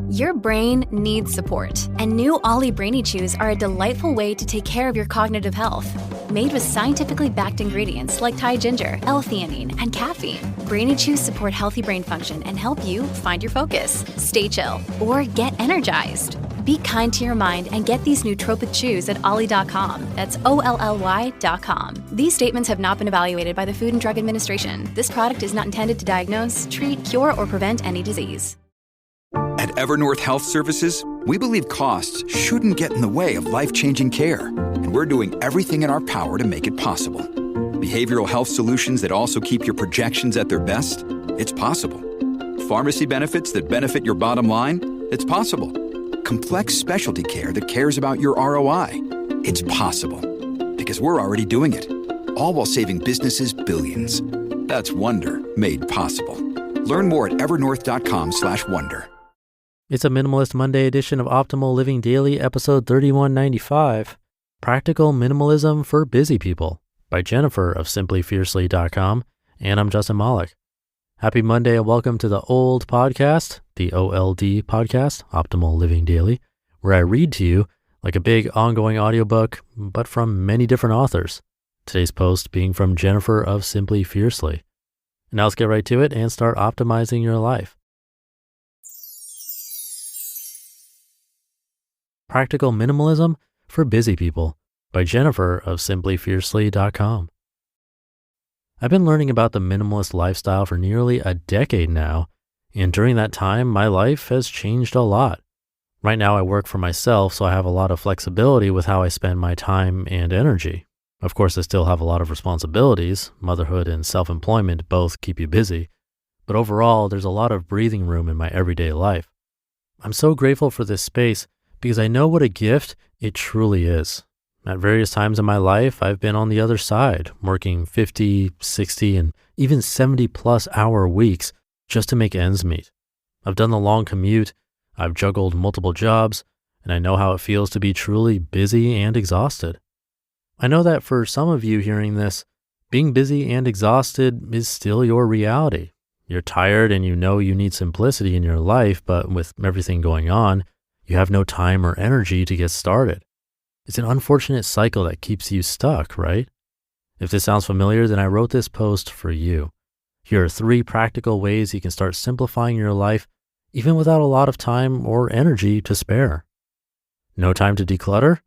Your brain needs support, and new Ollie Brainy Chews are a delightful way to take care of your cognitive health. Made with scientifically backed ingredients like Thai ginger, L-theanine, and caffeine, Brainy Chews support healthy brain function and help you find your focus, stay chill, or get energized. Be kind to your mind and get these nootropic chews at ollie.com. That's OLLY.com. These statements have not been evaluated by the Food and Drug Administration. This product is not intended to diagnose, treat, cure, or prevent any disease. At Evernorth Health Services, we believe costs shouldn't get in the way of life-changing care, and we're doing everything in our power to make it possible. Behavioral health solutions that also keep your projections at their best? It's possible. Pharmacy benefits that benefit your bottom line? It's possible. Complex specialty care that cares about your ROI? It's possible. Because we're already doing it. All while saving businesses billions. That's Wonder made possible. Learn more at evernorth.com/wonder. It's a Minimalist Monday edition of Optimal Living Daily, episode 3195, Practical Minimalism for Busy People by Jennifer of SimplyFiercely.com, and I'm Justin Malik. Happy Monday and welcome to the OLD podcast, the OLD podcast, Optimal Living Daily, where I read to you like a big ongoing audiobook, but from many different authors. Today's post being from Jennifer of Simply Fiercely. Now let's get right to it and start optimizing your life. Practical Minimalism for Busy People by Jennifer of SimplyFiercely.com. I've been learning about the minimalist lifestyle for nearly a decade now, and during that time, my life has changed a lot. Right now, I work for myself, so I have a lot of flexibility with how I spend my time and energy. Of course, I still have a lot of responsibilities. Motherhood and self-employment both keep you busy, but overall, there's a lot of breathing room in my everyday life. I'm so grateful for this space because I know what a gift it truly is. At various times in my life, I've been on the other side, working 50, 60, and even 70 plus hour weeks just to make ends meet. I've done the long commute, I've juggled multiple jobs, and I know how it feels to be truly busy and exhausted. I know that for some of you hearing this, being busy and exhausted is still your reality. You're tired and you know you need simplicity in your life, but with everything going on, you have no time or energy to get started. It's an unfortunate cycle that keeps you stuck, right? If this sounds familiar, then I wrote this post for you. Here are 3 practical ways you can start simplifying your life, even without a lot of time or energy to spare. No time to declutter?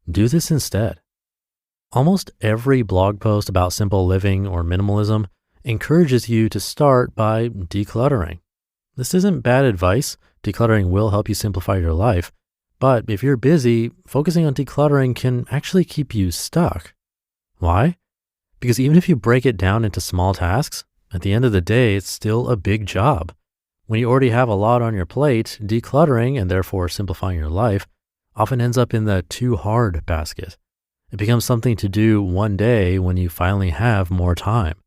Do this instead. Almost every blog post about simple living or minimalism encourages you to start by decluttering. This isn't bad advice. Decluttering will help you simplify your life. But if you're busy, focusing on decluttering can actually keep you stuck. Why? Because even if you break it down into small tasks, at the end of the day, it's still a big job. When you already have a lot on your plate, decluttering, and therefore simplifying your life, often ends up in the too hard basket. It becomes something to do one day when you finally have more time.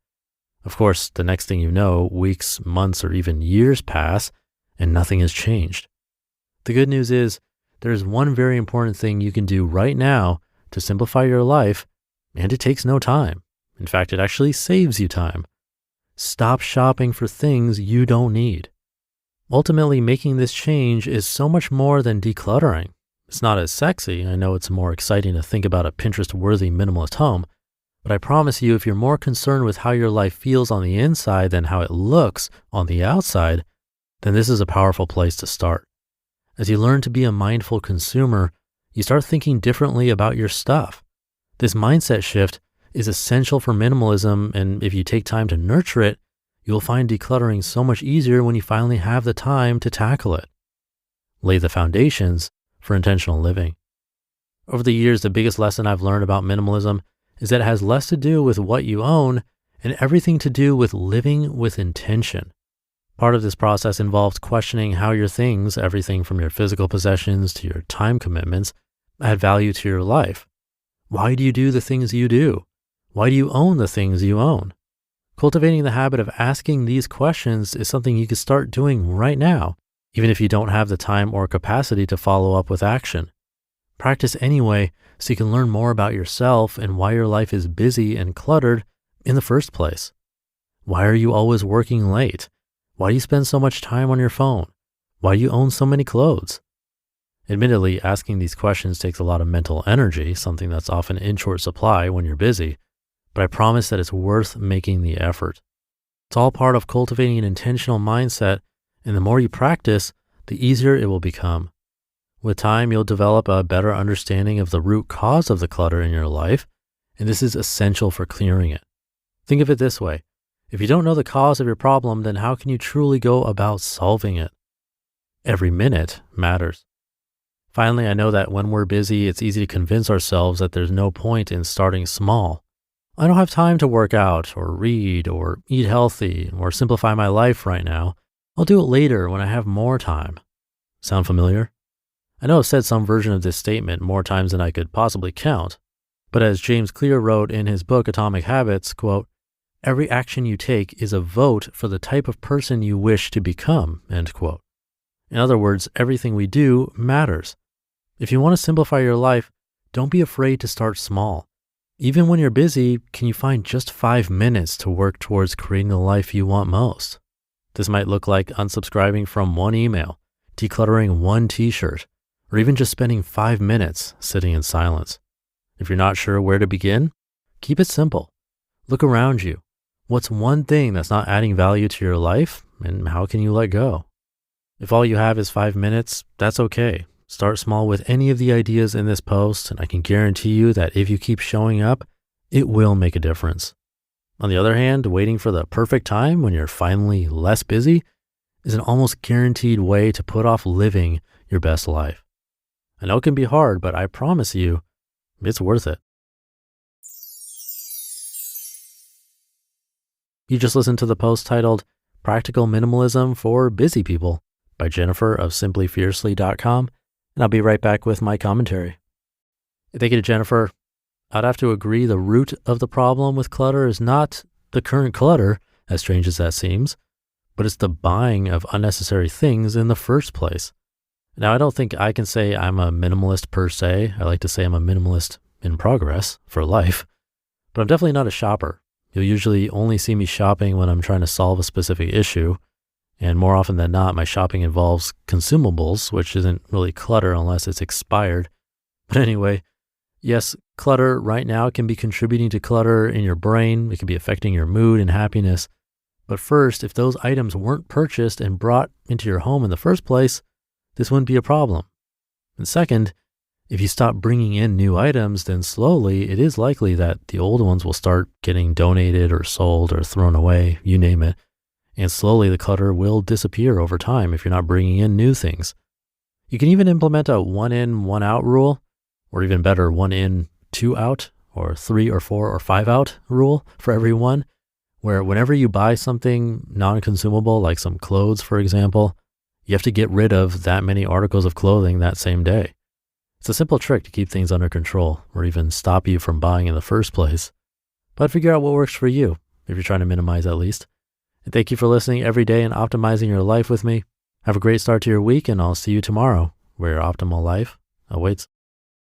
Of course, the next thing you know, weeks, months, or even years pass, and nothing has changed. The good news is, there's one very important thing you can do right now to simplify your life, and it takes no time. In fact, it actually saves you time. Stop shopping for things you don't need. Ultimately, making this change is so much more than decluttering. It's not as sexy. I know it's more exciting to think about a Pinterest-worthy minimalist home, but I promise you, if you're more concerned with how your life feels on the inside than how it looks on the outside, then this is a powerful place to start. As you learn to be a mindful consumer, you start thinking differently about your stuff. This mindset shift is essential for minimalism, and if you take time to nurture it, you'll find decluttering so much easier when you finally have the time to tackle it. Lay the foundations for intentional living. Over the years, the biggest lesson I've learned about minimalism is that it has less to do with what you own and everything to do with living with intention. Part of this process involves questioning how your things, everything from your physical possessions to your time commitments, add value to your life. Why do you do the things you do? Why do you own the things you own? Cultivating the habit of asking these questions is something you can start doing right now, even if you don't have the time or capacity to follow up with action. Practice anyway so you can learn more about yourself and why your life is busy and cluttered in the first place. Why are you always working late? Why do you spend so much time on your phone? Why do you own so many clothes? Admittedly, asking these questions takes a lot of mental energy, something that's often in short supply when you're busy, but I promise that it's worth making the effort. It's all part of cultivating an intentional mindset, and the more you practice, the easier it will become. With time, you'll develop a better understanding of the root cause of the clutter in your life, and this is essential for clearing it. Think of it this way. If you don't know the cause of your problem, then how can you truly go about solving it? Every minute matters. Finally, I know that when we're busy, it's easy to convince ourselves that there's no point in starting small. I don't have time to work out or read or eat healthy or simplify my life right now. I'll do it later when I have more time. Sound familiar? I know I've said some version of this statement more times than I could possibly count, but as James Clear wrote in his book Atomic Habits, quote, "Every action you take is a vote for the type of person you wish to become," end quote. In other words, everything we do matters. If you want to simplify your life, don't be afraid to start small. Even when you're busy, can you find just 5 minutes to work towards creating the life you want most? This might look like unsubscribing from one email, decluttering one t-shirt, or even just spending 5 minutes sitting in silence. If you're not sure where to begin, keep it simple. Look around you. What's one thing that's not adding value to your life, and how can you let go? If all you have is 5 minutes, that's okay. Start small with any of the ideas in this post, and I can guarantee you that if you keep showing up, it will make a difference. On the other hand, waiting for the perfect time when you're finally less busy is an almost guaranteed way to put off living your best life. I know it can be hard, but I promise you, it's worth it. You just listened to the post titled Practical Minimalism for Busy People by Jennifer of SimplyFiercely.com, and I'll be right back with my commentary. Thank you to Jennifer. I'd have to agree the root of the problem with clutter is not the current clutter, as strange as that seems, but it's the buying of unnecessary things in the first place. Now, I don't think I can say I'm a minimalist per se. I like to say I'm a minimalist in progress for life, but I'm definitely not a shopper. You'll usually only see me shopping when I'm trying to solve a specific issue, and more often than not, my shopping involves consumables, which isn't really clutter unless it's expired. But anyway, yes, clutter right now can be contributing to clutter in your brain. It can be affecting your mood and happiness. But first, if those items weren't purchased and brought into your home in the first place, this wouldn't be a problem. And second, if you stop bringing in new items, then slowly it is likely that the old ones will start getting donated or sold or thrown away, you name it. And slowly the clutter will disappear over time if you're not bringing in new things. You can even implement a 1 in, 1 out rule, or even better, 1 in, 2 out, or 3 or 4 or 5 out rule for everyone, where whenever you buy something non-consumable, like some clothes, for example, you have to get rid of that many articles of clothing that same day. It's a simple trick to keep things under control or even stop you from buying in the first place. But figure out what works for you, if you're trying to minimize at least. And thank you for listening every day and optimizing your life with me. Have a great start to your week, and I'll see you tomorrow, where your optimal life awaits.